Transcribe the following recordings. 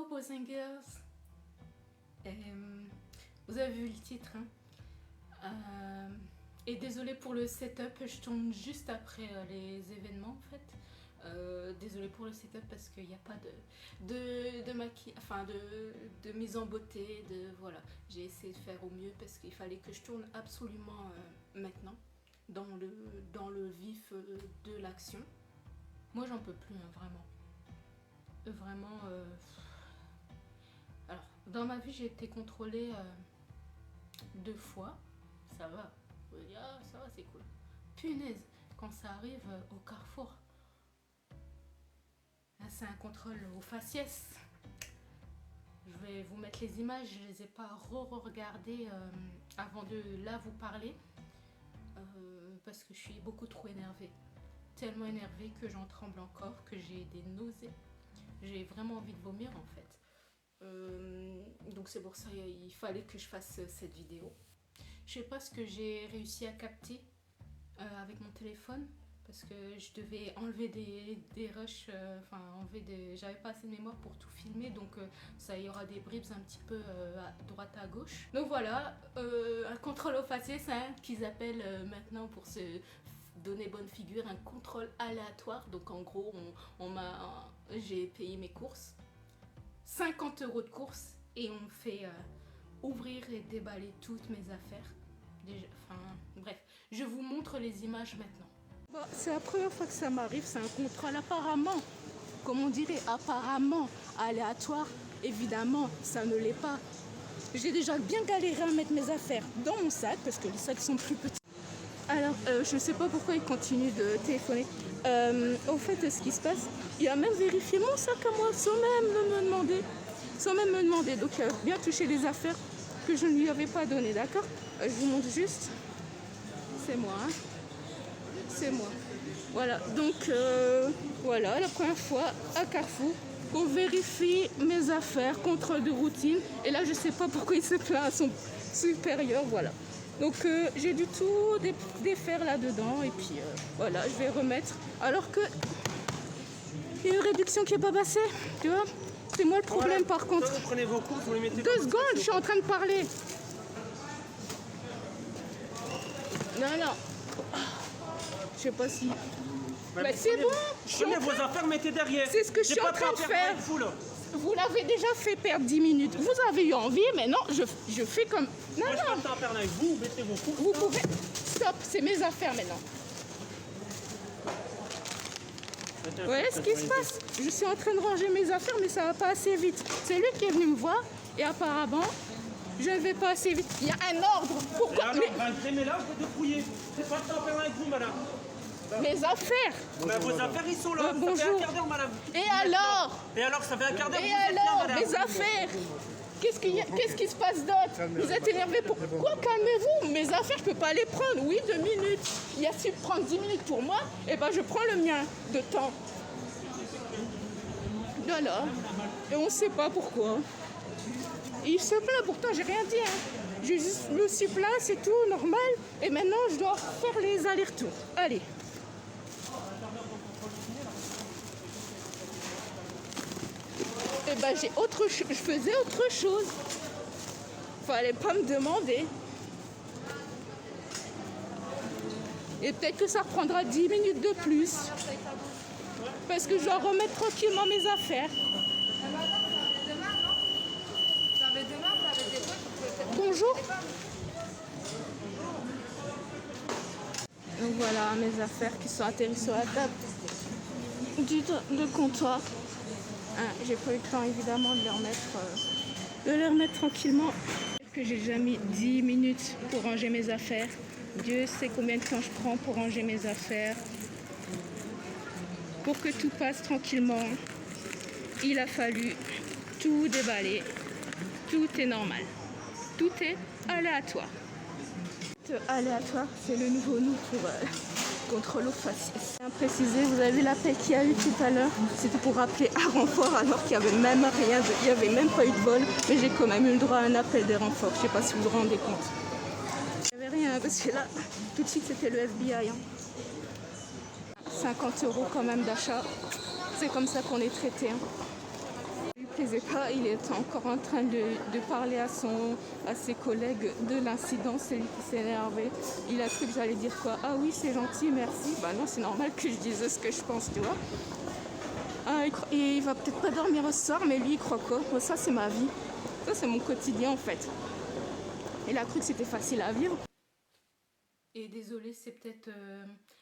Boys and Girls. Vous avez vu le titre, hein. Et désolée pour le setup, je tourne juste après les événements en fait. Désolée pour le setup parce qu'il n'y a pas de maquillage, enfin de mise en beauté, voilà. J'ai essayé de faire au mieux parce qu'il fallait que je tourne absolument maintenant dans le vif de l'action. Moi j'en peux plus, hein, vraiment. Vraiment. Alors, dans ma vie j'ai été contrôlée 2 fois. Ça va. Vous dire, ah, ça va, c'est cool. Punaise, quand ça arrive au carrefour. Là, c'est un contrôle au faciès. Je vais vous mettre les images, je les ai pas re-regardées avant de là vous parler. Parce que je suis beaucoup trop énervée. Tellement énervée que j'en tremble encore, que j'ai des nausées. J'ai vraiment envie de vomir en fait. Donc c'est pour ça il fallait que je fasse cette vidéo. Je sais pas ce que j'ai réussi à capter avec mon téléphone. Parce que je devais enlever des rushs, enfin j'avais pas assez de mémoire pour tout filmer, donc ça y aura des bribes un petit peu à droite à gauche. Donc voilà, un contrôle au faciès, hein, qu'ils appellent maintenant pour se donner bonne figure, un contrôle aléatoire. Donc en gros, j'ai payé mes courses, 50 € de courses, et on me fait ouvrir et déballer toutes mes affaires. Bref, je vous montre les images maintenant. Bon, c'est la première fois que ça m'arrive, c'est un contrôle apparemment, comme on dirait, apparemment aléatoire. Évidemment, ça ne l'est pas. J'ai déjà bien galéré à mettre mes affaires dans mon sac, parce que les sacs sont plus petits. Alors, je ne sais pas pourquoi il continue de téléphoner. Au fait, ce qui se passe, il a même vérifié mon sac à moi, sans même me demander. Donc, il a bien touché les affaires que je ne lui avais pas données, d'accord? Je vous montre juste. C'est moi, hein. C'est moi. Voilà, donc voilà, la première fois à Carrefour, on vérifie mes affaires, contrôle de routine. Et là, je sais pas pourquoi il se plaint à son supérieur, voilà. Donc j'ai dû tout défaire là-dedans. Et puis voilà, je vais remettre. Alors que il y a une réduction qui n'est pas passée, tu vois. C'est moi le problème, voilà. Par contre. Vous prenez vos courses, vous les mettez 2 secondes, je suis en train de parler. Non. Je sais pas si... Mais c'est bon. Prenez vos affaires, mettez derrière. C'est ce que je suis en train de faire. Vous l'avez déjà fait perdre 10 minutes. Vous avez eu envie, mais non, je fais comme... Non, moi, je suis pas de temps à perdre avec vous, mettez vos courses. Vous pouvez... Stop, c'est mes affaires maintenant. Vous voyez ce qui se passe? Je suis en train de ranger mes affaires, mais ça va pas assez vite. C'est lui qui est venu me voir, et apparemment, je ne vais pas assez vite. Il y a un ordre. Pourquoi? Alors, mais là, vous dépouillez. C'est pas de temps à perdre avec vous, madame. Mes affaires. Vos affaires, ils sont là. Bonjour. Ça fait un quart d'heure, madame. Et alors? Et alors, ça fait un quart d'heure. Et alors, mes affaires? Qu'est-ce qui se passe d'autre? Vous êtes énervé pour quoi? Calmez-vous. Mes affaires, je peux pas les prendre. Oui, 2 minutes. Il y a su prendre 10 minutes pour moi. Et ben, je prends le mien de temps. Voilà. Et on sait pas pourquoi. Il se plaint, pourtant j'ai rien dit, hein. Je me suis plaint, c'est tout, normal. Et maintenant je dois faire les allers-retours. Allez. Et ben je faisais autre chose. Fallait pas me demander. Et peut-être que ça reprendra 10 minutes de plus. Parce que je dois remettre tranquillement mes affaires. Bonjour. Donc voilà mes affaires qui sont atterries sur la table de comptoir. J'ai pas eu le temps évidemment de les remettre tranquillement. Que j'ai déjà mis 10 minutes pour ranger mes affaires. Dieu sait combien de temps je prends pour ranger mes affaires. Pour que tout passe tranquillement, il a fallu tout déballer. Tout est normal. Tout est aléatoire. Aléatoire, c'est le nouveau nom pour contrôle au faciès. Bien précisé, vous avez vu l'appel qu'il y a eu tout à l'heure. C'était pour appeler un renfort alors qu'il n'y avait même rien, il n'y avait même pas eu de vol. Mais j'ai quand même eu le droit à un appel des renforts. Je ne sais pas si vous vous rendez compte. Il n'y avait rien parce que là, tout de suite c'était le FBI. Hein. 50 € quand même d'achat. C'est comme ça qu'on est traité. Hein. plaisait pas. Il était encore en train de parler à ses collègues de l'incident. C'est lui qui s'est énervé. Il a cru que j'allais dire quoi? Ah oui, c'est gentil, merci. Bah non, c'est normal que je dise ce que je pense, tu vois. Et il va peut-être pas dormir au soir, mais lui, il croit quoi? Bon, ça, c'est ma vie. Ça, c'est mon quotidien, en fait. Il a cru que c'était facile à vivre. Et désolé, c'est peut-être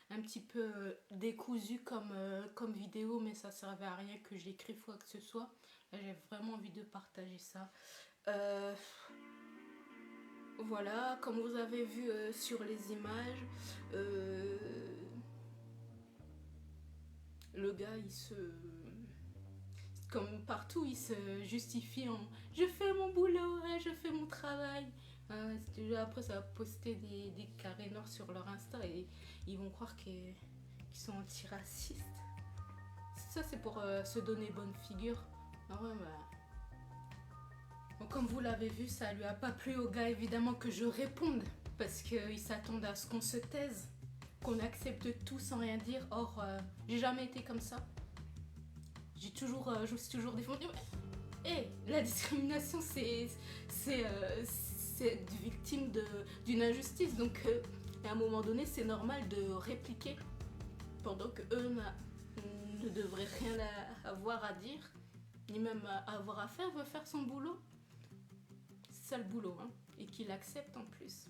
un petit peu décousu comme vidéo, mais ça servait à rien que j'écrive quoi que ce soit. Là, j'ai vraiment envie de partager ça. Voilà, comme vous avez vu sur les images, le gars, comme partout, il se justifie en « je fais mon boulot, hein, je fais mon travail ». Après, ça va poster des carrés noirs sur leur Insta et ils vont croire qu'ils sont antiracistes. Ça, c'est pour se donner bonne figure. Ah ouais, Bon, comme vous l'avez vu, ça lui a pas plu au gars, évidemment, que je réponde. Parce qu'il s'attendent à ce qu'on se taise, qu'on accepte tout sans rien dire. Or, j'ai jamais été comme ça. Je me suis toujours défendue. La discrimination, c'est être victime d'une injustice. Donc, à un moment donné, c'est normal de répliquer pendant qu'eux ne devraient rien avoir à dire, ni même avoir à faire, veut faire son boulot. C'est ça le boulot, hein, et qu'il accepte en plus.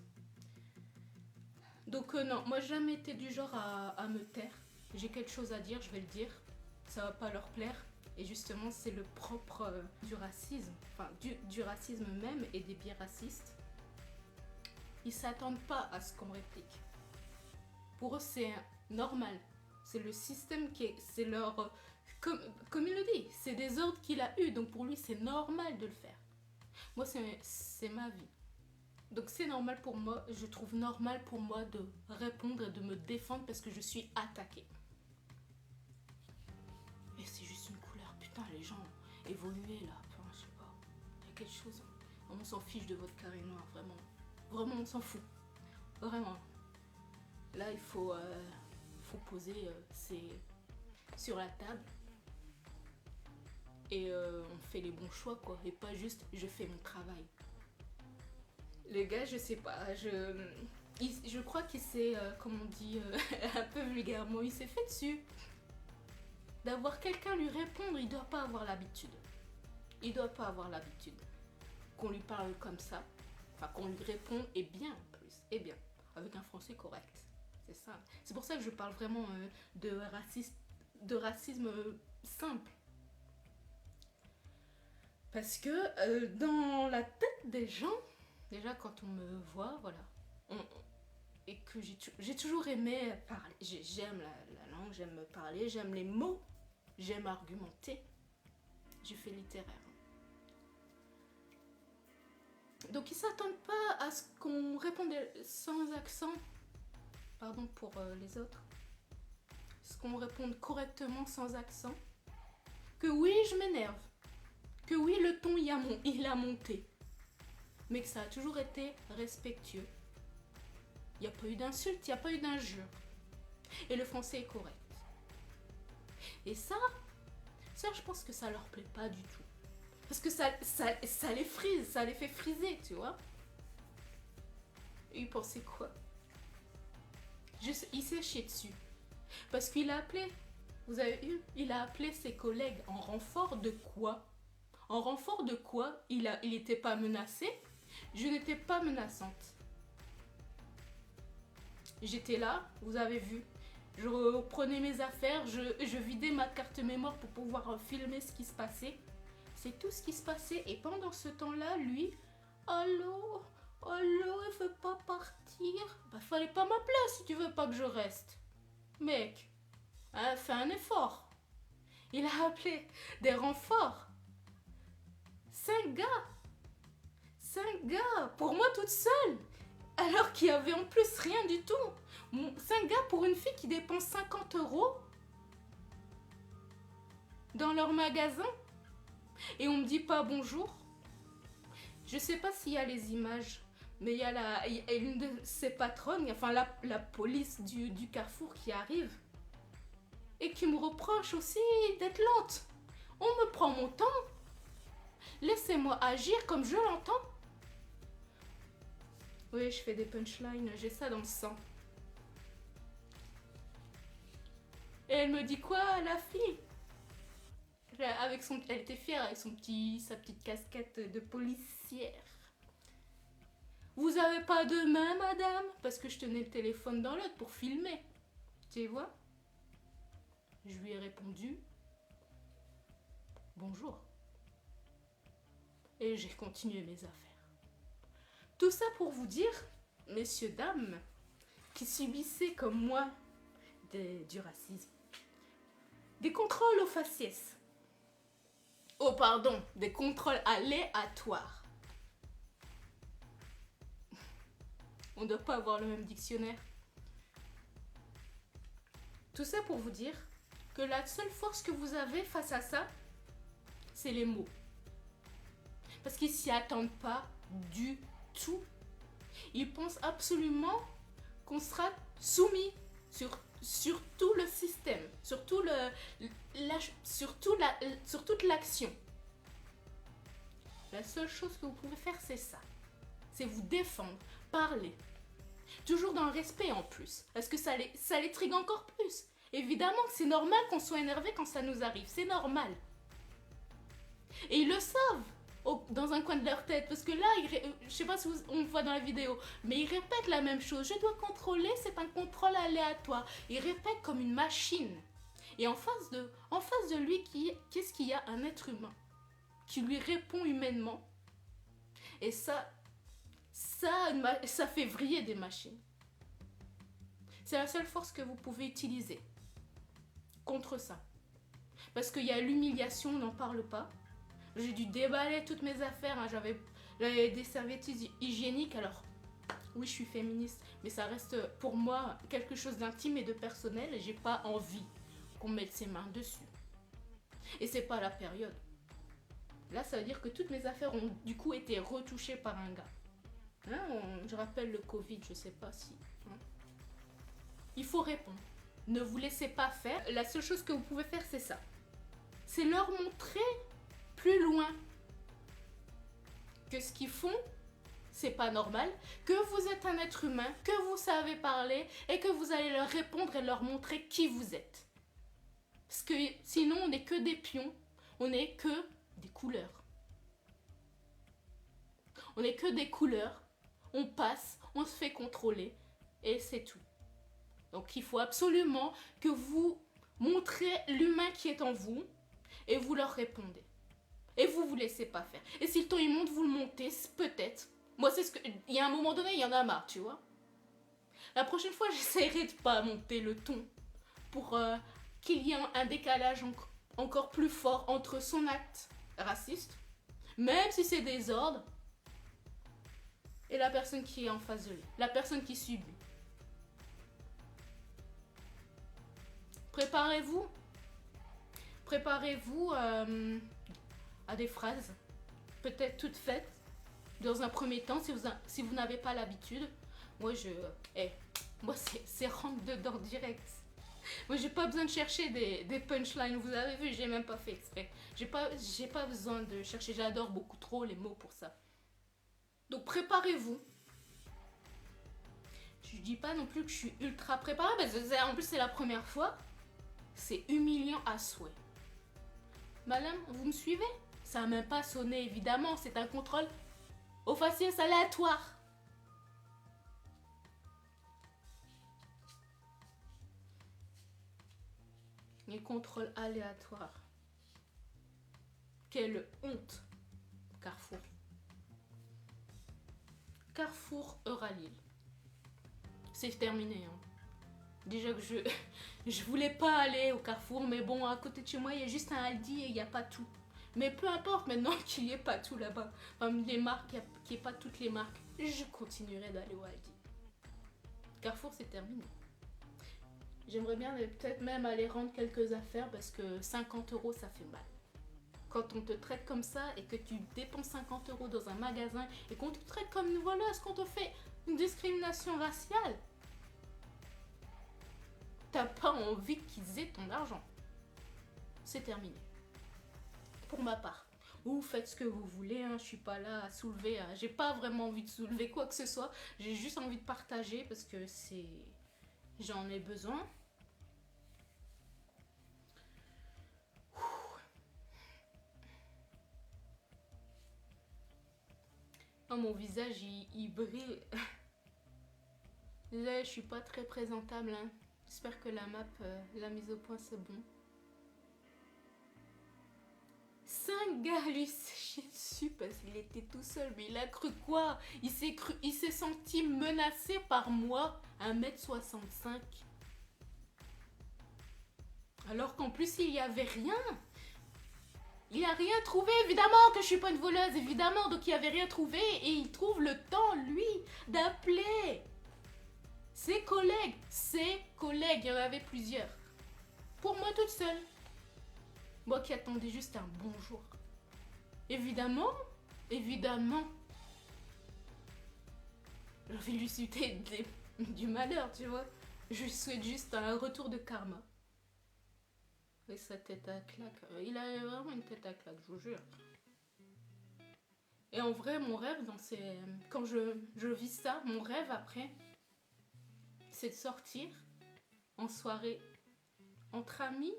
Donc, non, moi, j'ai jamais été du genre à me taire. J'ai quelque chose à dire, je vais le dire. Ça va pas leur plaire. Et justement, c'est le propre du racisme, enfin du racisme même et des biracistes. Ils s'attendent pas à ce qu'on réplique. Pour eux, c'est normal. C'est le système c'est leur... Comme il le dit, c'est des ordres qu'il a eus. Donc pour lui, c'est normal de le faire. Moi, c'est ma vie. Donc c'est normal pour moi, je trouve normal pour moi de répondre et de me défendre parce que je suis attaquée. Et c'est juste une couleur. Putain, les gens ont évolué là. Enfin, je sais pas. Il y a quelque chose. On s'en fiche de votre carré noir, vraiment. Vraiment, on s'en fout. Vraiment. Là, il faut poser sur la table. Et on fait les bons choix, quoi. Et pas juste, je fais mon travail. Le gars, je sais pas. Je crois qu'il s'est, comme on dit un peu vulgairement, il s'est fait dessus. D'avoir quelqu'un lui répondre, il doit pas avoir l'habitude. Il doit pas avoir l'habitude qu'on lui parle comme ça. Enfin, qu'on lui répond, et bien en plus. Et bien. Avec un français correct. C'est ça. C'est pour ça que je parle vraiment de racisme simple. Parce que dans la tête des gens, déjà quand on me voit, voilà, et que j'ai toujours aimé parler, j'aime la langue, j'aime parler, j'aime les mots, j'aime argumenter, j'ai fait littéraire. Donc ils s'attendent pas à ce qu'on réponde sans accent, pardon pour les autres, ce qu'on réponde correctement sans accent, que oui je m'énerve, que oui le ton il a monté, mais que ça a toujours été respectueux. Il n'y a pas eu d'insulte, il n'y a pas eu d'injure. Et le français est correct. Et ça, je pense que ça leur plaît pas du tout. Parce que ça les frise, ça les fait friser, tu vois. Et ils pensaient quoi? Il s'est chié dessus. Parce qu'il a appelé, vous avez vu, il a appelé ses collègues en renfort de quoi? En renfort de quoi? Il n'était pas menacé. Je n'étais pas menaçante. J'étais là, vous avez vu. Je reprenais mes affaires, je vidais ma carte mémoire pour pouvoir filmer ce qui se passait. C'est tout ce qui se passait. Et pendant ce temps-là, lui, allô, il veut pas partir. Bah, fallait pas m'appeler si tu veux pas que je reste. Mec, hein, fais un effort. Il a appelé des renforts. 5 gars, pour moi toute seule. Alors qu'il y avait en plus rien du tout. 5 gars pour une fille qui dépense 50 € dans leur magasin. Et on me dit pas bonjour. Je sais pas s'il y a les images, mais il y a une de ses patronnes, enfin la police du Carrefour qui arrive et qui me reproche aussi d'être lente. On me prend mon temps. laissez-moi agir comme je l'entends. Oui, je fais des punchlines, j'ai ça dans le sang. Et elle me dit quoi, la fille? Elle était fière avec sa petite casquette de policière. Vous avez pas de main, madame? Parce que je tenais le téléphone dans l'autre pour filmer. Tu vois? Je lui ai répondu bonjour. Et j'ai continué mes affaires. Tout ça pour vous dire, messieurs, dames, qui subissaient comme moi du racisme, des contrôles aux faciès. Oh pardon, des contrôles aléatoires. On ne doit pas avoir le même dictionnaire. Tout ça pour vous dire que la seule force que vous avez face à ça, c'est les mots. Parce qu'ils s'y attendent pas du tout. Ils pensent absolument qu'on sera soumis sur tout le système, sur toute l'action. La seule chose que vous pouvez faire, c'est ça. C'est vous défendre, parler. Toujours dans le respect en plus. Parce que ça les trigue encore plus. Évidemment que c'est normal qu'on soit énervé quand ça nous arrive. C'est normal. Et ils le savent dans un coin de leur tête. Parce que là, je sais pas si on voit dans la vidéo, mais ils répètent la même chose. Je dois contrôler, c'est un contrôle aléatoire. Ils répètent comme une machine. Et en face de lui, qu'est-ce qu'il y a? Un être humain qui lui répond humainement. Et ça fait vriller des machines. C'est la seule force que vous pouvez utiliser contre ça. Parce qu'il y a l'humiliation, on n'en parle pas. J'ai dû déballer toutes mes affaires. Hein. J'avais des serviettes hygiéniques. Alors, oui, je suis féministe, mais ça reste pour moi quelque chose d'intime et de personnel. Et j'ai pas envie qu'on mette ses mains dessus. Et c'est pas la période. Là, ça veut dire que toutes mes affaires ont du coup été retouchées par un gars. Hein, je rappelle le Covid, je sais pas si... Hein. Il faut répondre. Ne vous laissez pas faire. La seule chose que vous pouvez faire, c'est ça. C'est leur montrer plus loin que ce qu'ils font, c'est pas normal, que vous êtes un être humain, que vous savez parler et que vous allez leur répondre et leur montrer qui vous êtes. Parce que sinon, on n'est que des pions, on n'est que des couleurs. On n'est que des couleurs, on passe, on se fait contrôler et c'est tout. Donc il faut absolument que vous montrez l'humain qui est en vous et vous leur répondez. Et vous laissez pas faire. Et si le ton il monte, vous le montez, peut-être. Moi c'est ce que... Il y a un moment donné, il y en a marre, tu vois. La prochaine fois, j'essaierai de pas monter le ton pour qu'il y ait un décalage encore plus fort entre son acte raciste, même si c'est des ordres, et la personne qui est en face de lui, la personne qui subit. Préparez-vous à des phrases, peut-être toutes faites, dans un premier temps, si vous n'avez pas l'habitude. Moi, c'est rentre dedans direct. Moi, j'ai pas besoin de chercher des punchlines. Vous avez vu, j'ai même pas fait exprès. J'ai pas besoin de chercher. J'adore beaucoup trop les mots pour ça. Donc, préparez-vous. Je dis pas non plus que je suis ultra préparée, parce que en plus, c'est la première fois. C'est humiliant à souhait. Madame, vous me suivez? Ça n'a même pas sonné, évidemment. C'est un contrôle au faciès aléatoire. Les contrôles aléatoires. Quelle honte. Carrefour. Carrefour Euralil. C'est terminé. Hein. Déjà que je voulais pas aller au Carrefour, mais bon, à côté de chez moi, il y a juste un Aldi et il n'y a pas tout. Mais peu importe maintenant qu'il n'y ait pas tout là-bas. Enfin, les marques, qu'il n'y ait pas toutes les marques. Je continuerai d'aller au Aldi. Carrefour, c'est terminé. J'aimerais bien peut-être même aller rendre quelques affaires parce que 50 €, ça fait mal. Quand on te traite comme ça et que tu dépenses 50 € dans un magasin et qu'on te traite comme une voleuse, qu'on te fait une discrimination raciale, t'as pas envie qu'ils aient ton argent. C'est terminé. Pour ma part. Vous faites ce que vous voulez, hein, je suis pas là à soulever, j'ai pas vraiment envie de soulever quoi que ce soit. J'ai juste envie de partager parce que j'en ai besoin. Oh, mon visage, il brille. Désolée, je suis pas très présentable. Hein. J'espère que la map, la mise au point, c'est bon. 5 gars lui s'est chié dessus parce qu'il était tout seul. Mais il a cru quoi? Il s'est senti menacé par moi, 1m65. Alors qu'en plus, il y avait rien. Il a rien trouvé, évidemment que je suis pas une voleuse, évidemment. Donc il avait rien trouvé et il trouve le temps, lui, d'appeler ses collègues. Il y en avait plusieurs. Pour moi toute seule. Moi qui attendais juste un bonjour. Évidemment. J'ai envie de lui souhaiter du malheur, tu vois. Je lui souhaite juste un retour de karma. Et sa tête à claque. Il a vraiment une tête à claque, je vous jure. Et en vrai, mon rêve, quand je vis ça, mon rêve après, c'est de sortir en soirée entre amis,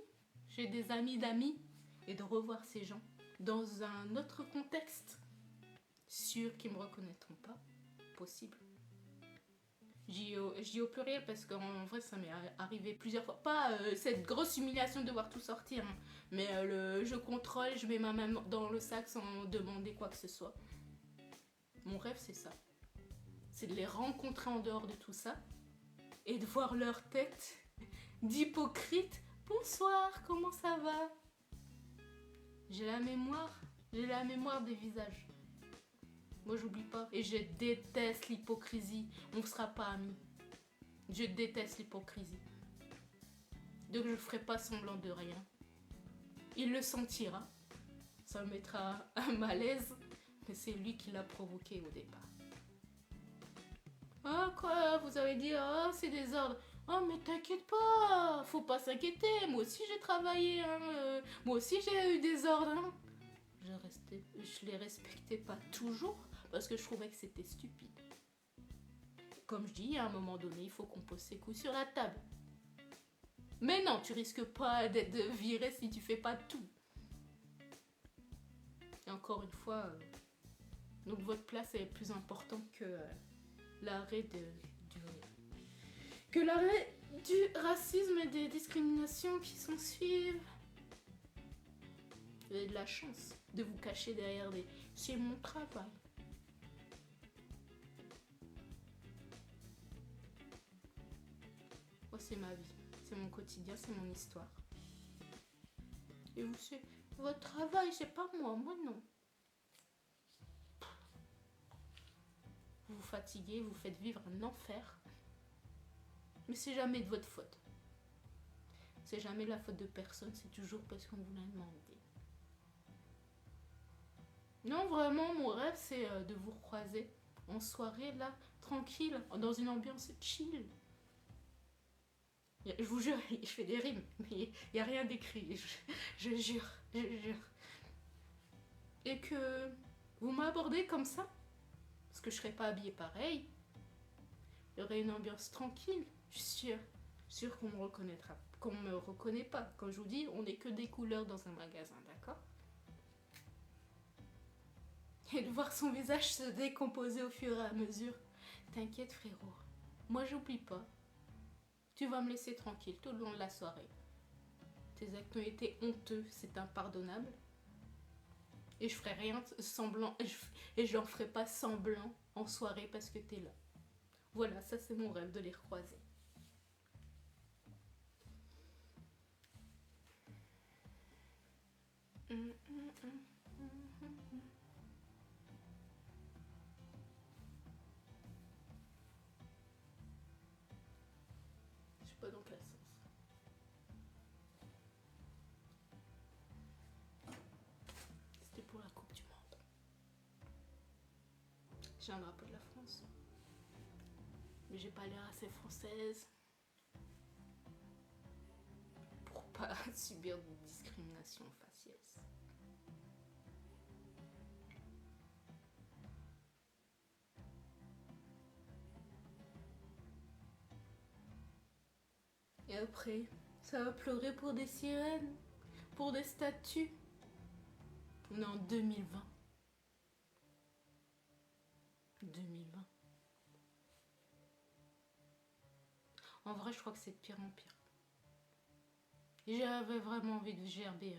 chez des amis d'amis, et de revoir ces gens dans un autre contexte. Sûr qu'ils ne me reconnaîtront pas. Possible. Je dis au pluriel parce qu'en vrai ça m'est arrivé plusieurs fois. Pas cette grosse humiliation de devoir tout sortir, hein, mais je contrôle, je mets ma main dans le sac sans demander quoi que ce soit. Mon rêve c'est ça. C'est de les rencontrer en dehors de tout ça et de voir leur tête d'hypocrite. Bonsoir, comment ça va? J'ai la mémoire des visages. Moi, j'oublie pas. Et je déteste l'hypocrisie. On ne sera pas amis. Je déteste l'hypocrisie. Donc, je ne ferai pas semblant de rien. Il le sentira. Ça me mettra un malaise. Mais c'est lui qui l'a provoqué au départ. Ah, quoi? Vous avez dit, ah, c'est des ordres. Oh, mais t'inquiète pas. Faut pas s'inquiéter. Moi aussi, j'ai travaillé. Hein. Moi aussi, j'ai eu des ordres. Hein. Je les respectais pas toujours. Parce que je trouvais que c'était stupide. Comme je dis, à un moment donné, il faut qu'on pose ses coups sur la table. Mais non, tu risques pas d'être viré si tu fais pas tout. Et encore une fois, donc votre place est plus importante que l'arrêt du racisme et des discriminations qui s'en suivent. Vous avez de la chance de vous cacher derrière des... C'est mon travail. C'est ma vie, c'est mon quotidien, c'est mon histoire. Et vous, c'est votre travail, c'est pas moi non. Vous vous fatiguez, vous faites vivre un enfer. Mais c'est jamais de votre faute. C'est jamais la faute de personne, c'est toujours parce qu'on vous l'a demandé. Non, vraiment, mon rêve, c'est de vous recroiser en soirée, là, tranquille, dans une ambiance chill. Je vous jure, je fais des rimes, mais il n'y a rien d'écrit, je jure. Et que vous m'abordez comme ça, parce que je ne serais pas habillée pareil, il y aurait une ambiance tranquille, je suis sûre qu'on me reconnaîtra, qu'on me reconnaît pas. Comme je vous dis, on n'est que des couleurs dans un magasin, d'accord? Et de voir son visage se décomposer au fur et à mesure. T'inquiète frérot, moi j'oublie pas. Tu vas me laisser tranquille tout le long de la soirée. Tes actes ont été honteux, c'est impardonnable. Et je ferai rien semblant, et je n'en ferai pas semblant en soirée parce que t'es là. Voilà, ça c'est mon rêve de les recroiser. Je sais pas dans quel sens. C'était pour la Coupe du Monde. J'ai un drapeau de la France. Mais j'ai pas l'air assez française pour pas subir de discrimination faciès. après, ça va pleurer pour des sirènes, pour des statues. On est en 2020. 2020. En vrai, je crois que c'est de pire en pire. J'avais vraiment envie de gerber.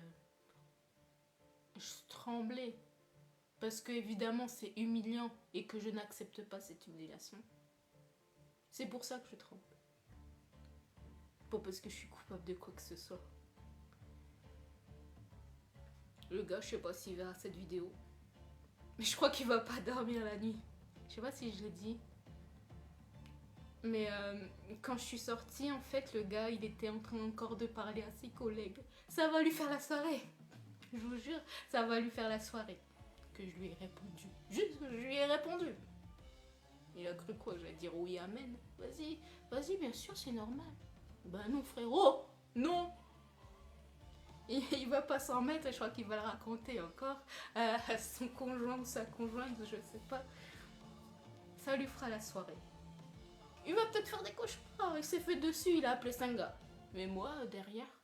Je tremblais. Parce que, évidemment, c'est humiliant et que je n'accepte pas cette humiliation. C'est pour ça que je tremble. Pas parce que je suis coupable de quoi que ce soit. Le gars, je sais pas s'il verra cette vidéo. Mais je crois qu'il va pas dormir la nuit. Je sais pas si je l'ai dit. Mais quand je suis sortie, en fait, le gars, il était en train encore de parler à ses collègues. Ça va lui faire la soirée. Je vous jure, ça va lui faire la soirée. Que je lui ai répondu. Juste, je lui ai répondu. Il a cru quoi? J'allais dire oui, amen. Vas-y, vas-y, bien sûr, c'est normal. Ben non, frérot, non. Il va pas s'en mettre, je crois qu'il va le raconter encore à son conjoint ou sa conjointe, je sais pas. Ça lui fera la soirée. Il va peut-être faire des cauchemars, il s'est fait dessus, il a appelé 5 gars. Mais moi, derrière,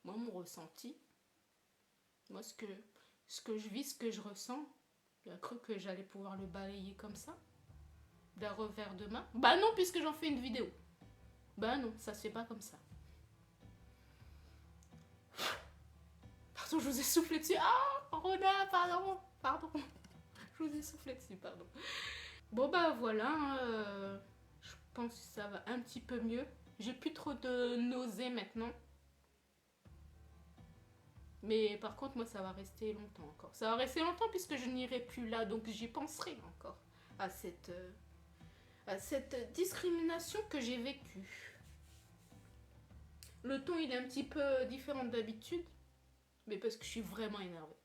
moi, mon ressenti, moi, ce que je vis, ce que je ressens, il a cru que j'allais pouvoir le balayer comme ça, d'un revers de main. Bah non, puisque j'en fais une vidéo. Bah non, ça se fait pas comme ça. Pardon, je vous ai soufflé dessus. Ah, Rona, pardon. Je vous ai soufflé dessus, pardon. Bon bah voilà, je pense que ça va un petit peu mieux. J'ai plus trop de nausées maintenant. Mais par contre, moi, ça va rester longtemps encore. Ça va rester longtemps puisque je n'irai plus là, donc j'y penserai encore à cette discrimination que j'ai vécue. Le ton, il est un petit peu différent d'habitude, mais parce que je suis vraiment énervée.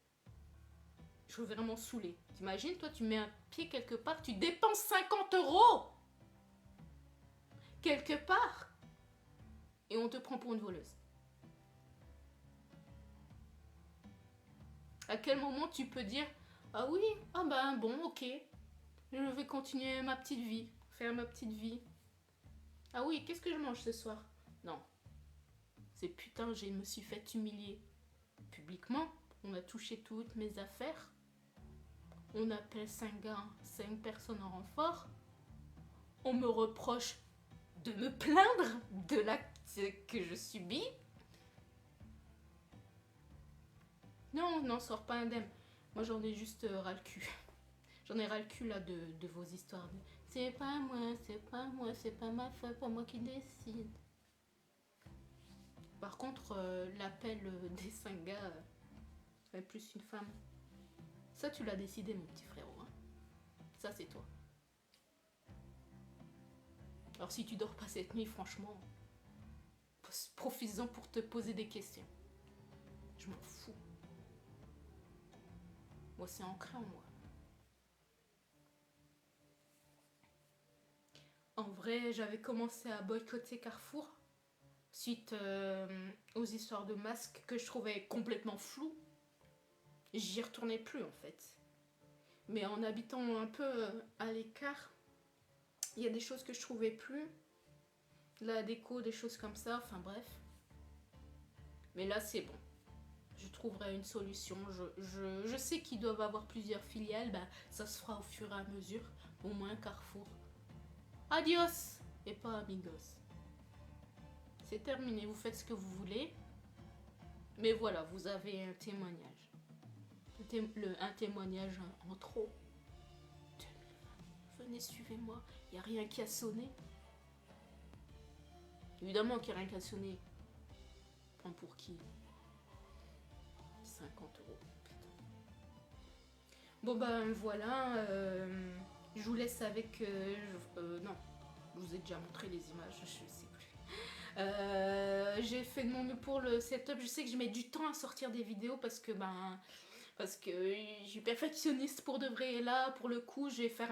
Je suis vraiment saoulée. T'imagines, toi, tu mets un pied quelque part, tu dépenses 50 € quelque part, et on te prend pour une voleuse. À quel moment tu peux dire ah oui, ah ben bon, ok, je vais continuer ma petite vie, faire ma petite vie. Ah oui, qu'est-ce que je mange ce soir? Non. C'est putain, je me suis fait humilier publiquement. On a touché toutes mes affaires. On appelle 5 gars, 5 personnes en renfort. On me reproche de me plaindre de l'acte que je subis. Non, on n'en sort pas indemne. Moi, j'en ai juste ras le cul. J'en ai ras le cul là de vos histoires. C'est pas moi, c'est pas ma faute, pas moi qui décide. Par contre, l'appel des 5 gars, plus une femme. Ça, tu l'as décidé, mon petit frérot. Hein. Ça, c'est toi. Alors, si tu dors pas cette nuit, franchement, profites-en pour te poser des questions. Je m'en fous. Moi, c'est ancré en moi. En vrai, j'avais commencé à boycotter Carrefour suite aux histoires de masques que je trouvais complètement floues. J'y retournais plus en fait. Mais en habitant un peu à l'écart, il y a des choses que je trouvais plus. La déco, des choses comme ça, enfin bref. Mais là, c'est bon. Je trouverai une solution. Je sais qu'ils doivent avoir plusieurs filiales. Ben, ça se fera au fur et à mesure. Au moins Carrefour. Adios et pas amigos. C'est terminé. Vous faites ce que vous voulez. Mais voilà, vous avez un témoignage. Un témoignage en trop. 2020. Venez, suivez-moi. Il n'y a rien qui a sonné. Évidemment qu'il n'y a rien qui a sonné. Prends pour qui? 50 €. Putain. Bon ben voilà. Je vous laisse avec... non. Je vous ai déjà montré les images. Je sais plus. J'ai fait de mon mieux pour le setup. Je sais que je mets du temps à sortir des vidéos parce que je suis perfectionniste pour de vrai. Et là, pour le coup, je vais faire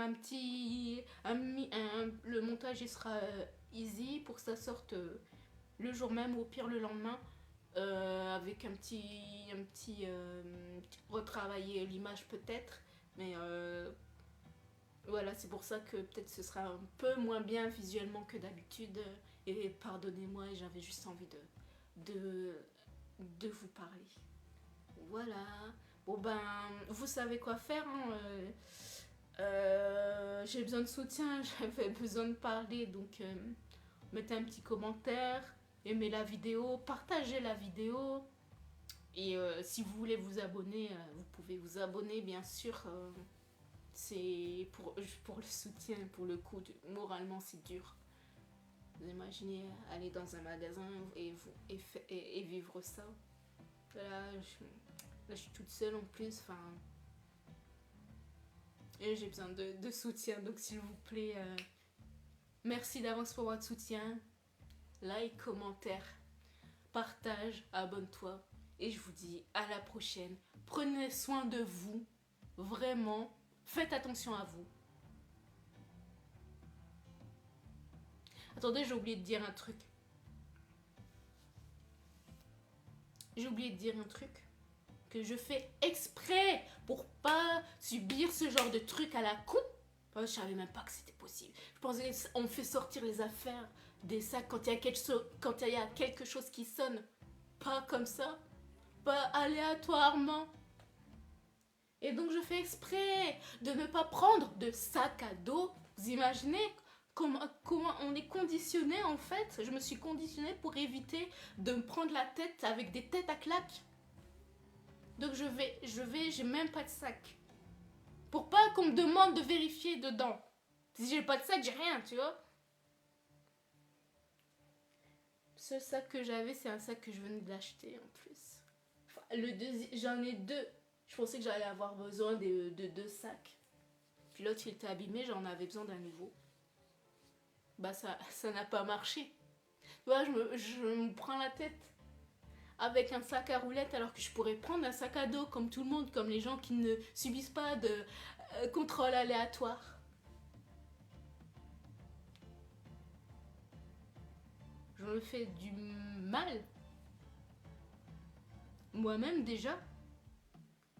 le montage, il sera easy pour que ça sorte le jour même ou au pire le lendemain. Avec un petit retravailler l'image peut-être. Mais voilà, c'est pour ça que peut-être ce sera un peu moins bien visuellement que d'habitude. Et pardonnez-moi, j'avais juste envie de vous parler. Voilà. Bon ben, vous savez quoi faire. Hein. J'ai besoin de soutien, j'avais besoin de parler. Donc, mettez un petit commentaire, aimez la vidéo, partagez la vidéo. Et si vous voulez vous abonner, vous pouvez vous abonner, bien sûr. C'est pour le soutien, pour le coup. Moralement, c'est dur. Vous imaginez aller dans un magasin et vivre ça. Là, je suis toute seule en plus. Enfin, et j'ai besoin de soutien. Donc, s'il vous plaît, merci d'avance pour votre soutien. Like, commentaire, partage, abonne-toi. Et je vous dis à la prochaine. Prenez soin de vous. Vraiment. Faites attention à vous. Attendez, j'ai oublié de dire un truc. J'ai oublié de dire un truc que je fais exprès pour pas subir ce genre de truc à la coupe. Enfin, je savais même pas que c'était possible. Je pensais qu'on fait sortir les affaires des sacs quand il y a quelque chose qui sonne. Pas comme ça. Pas aléatoirement. Et donc je fais exprès de ne pas prendre de sac à dos. Vous imaginez comment on est conditionné en fait. Je me suis conditionnée pour éviter de me prendre la tête avec des têtes à claques. Donc j'ai même pas de sac. Pour pas qu'on me demande de vérifier dedans. Si j'ai pas de sac, j'ai rien, tu vois. Ce sac que j'avais, c'est un sac que je venais d'acheter en plus. Enfin, j'en ai deux. Je pensais que j'allais avoir besoin de deux sacs. Puis l'autre, il était abîmé, j'en avais besoin d'un nouveau. Bah ça n'a pas marché. Tu vois, je me prends la tête avec un sac à roulettes alors que je pourrais prendre un sac à dos comme tout le monde, comme les gens qui ne subissent pas de contrôle aléatoire. Je me fais du mal. Moi-même déjà.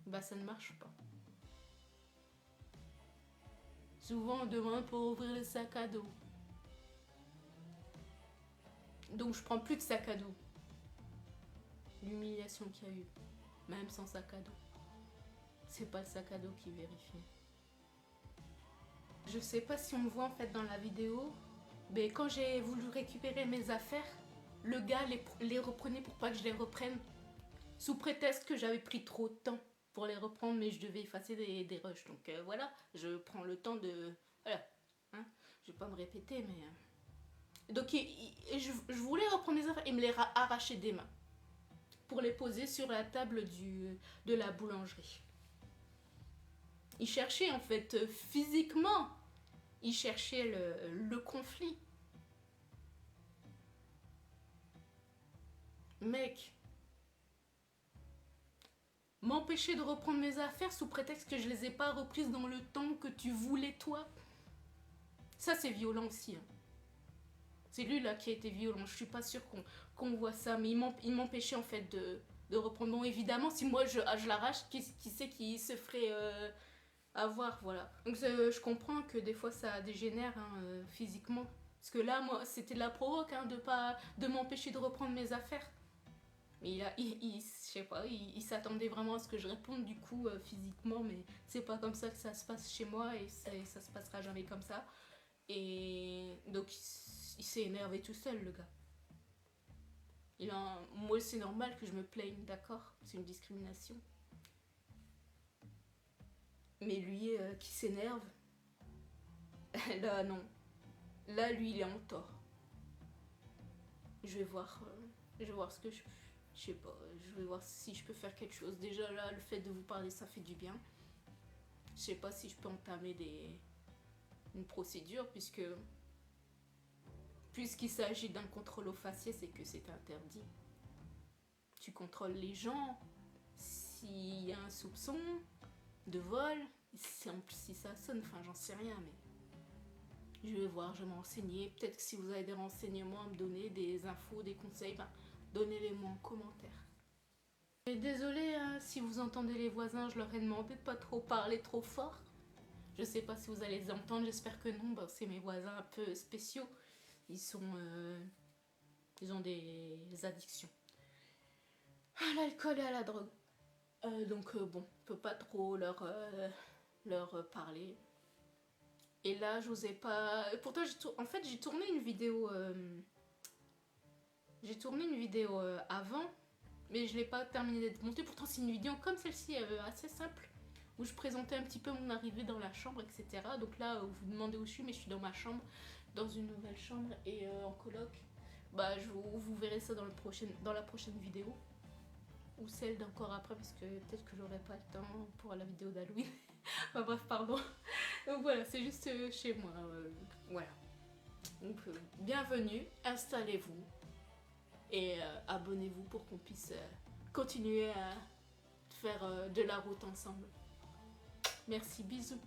Bah ça ne marche pas. Souvent on demande pour ouvrir le sac à dos. Donc je prends plus de sac à dos. L'humiliation qu'il y a eu. Même sans sac à dos. C'est pas le sac à dos qui vérifie. Je sais pas si on me voit en fait dans la vidéo. Mais quand j'ai voulu récupérer mes affaires, le gars les reprenait pour pas que je les reprenne. Sous prétexte que j'avais pris trop de temps pour les reprendre, mais je devais effacer des rushs. Donc voilà, je prends le temps de... Voilà, hein, je vais pas me répéter, mais... Donc je voulais reprendre mes affaires et me les arracher des mains. Pour les poser sur la table de la boulangerie. Il cherchait en fait physiquement, il cherchait le conflit. Mec, m'empêcher de reprendre mes affaires sous prétexte que je les ai pas reprises dans le temps que tu voulais toi. Ça c'est violent aussi. Hein. C'est lui là qui a été violent. Je suis pas sûre qu'on voit ça, mais il m'empêchait en fait de reprendre. Bon évidemment si moi je l'arrache, qui sait qui se ferait avoir, voilà. Donc je comprends que des fois ça dégénère hein, physiquement. Parce que là moi c'était de la provoque hein, de m'empêcher de reprendre mes affaires. Mais je sais pas, il s'attendait vraiment à ce que je réponde du coup physiquement, mais c'est pas comme ça que ça se passe chez moi et ça se passera jamais comme ça. Et donc il s'est énervé tout seul le gars. Moi c'est normal que je me plaigne, d'accord? C'est une discrimination. Mais lui qui s'énerve, là non. Là lui il est en tort. Je vais voir ce que je sais pas, je vais voir si je peux faire quelque chose. Déjà là, le fait de vous parler, ça fait du bien. Je sais pas si je peux entamer une procédure puisqu'il s'agit d'un contrôle au faciès et que c'est interdit. Tu contrôles les gens. S'il y a un soupçon de vol, si ça sonne, enfin j'en sais rien, mais je vais voir, je vais m'enseigner. Peut-être que si vous avez des renseignements à me donner, des infos, des conseils, ben, donnez-les-moi en commentaire. Mais désolée hein, si vous entendez les voisins, je leur ai demandé de pas trop parler trop fort. Je sais pas si vous allez les entendre, j'espère que non, ben, c'est mes voisins un peu spéciaux. ils ont des addictions à l'alcool et à la drogue. Donc bon, on peut pas trop leur parler. Et là, je vous ai pas... Pourtant, en fait, j'ai tourné une vidéo... avant, mais je l'ai pas terminé d'être montée. Pourtant, c'est une vidéo comme celle-ci, assez simple, où je présentais un petit peu mon arrivée dans la chambre, etc. Donc là, vous vous demandez où je suis, mais je suis dans ma chambre, dans une nouvelle chambre et en coloc. Bah, vous verrez ça dans la prochaine vidéo. Ou celle d'encore après, parce que peut-être que j'aurai pas le temps pour la vidéo d'Halloween. Enfin, bref, pardon. Donc voilà, c'est juste chez moi. Voilà. Donc bienvenue, installez-vous et abonnez-vous pour qu'on puisse continuer à faire de la route ensemble. Merci, bisous.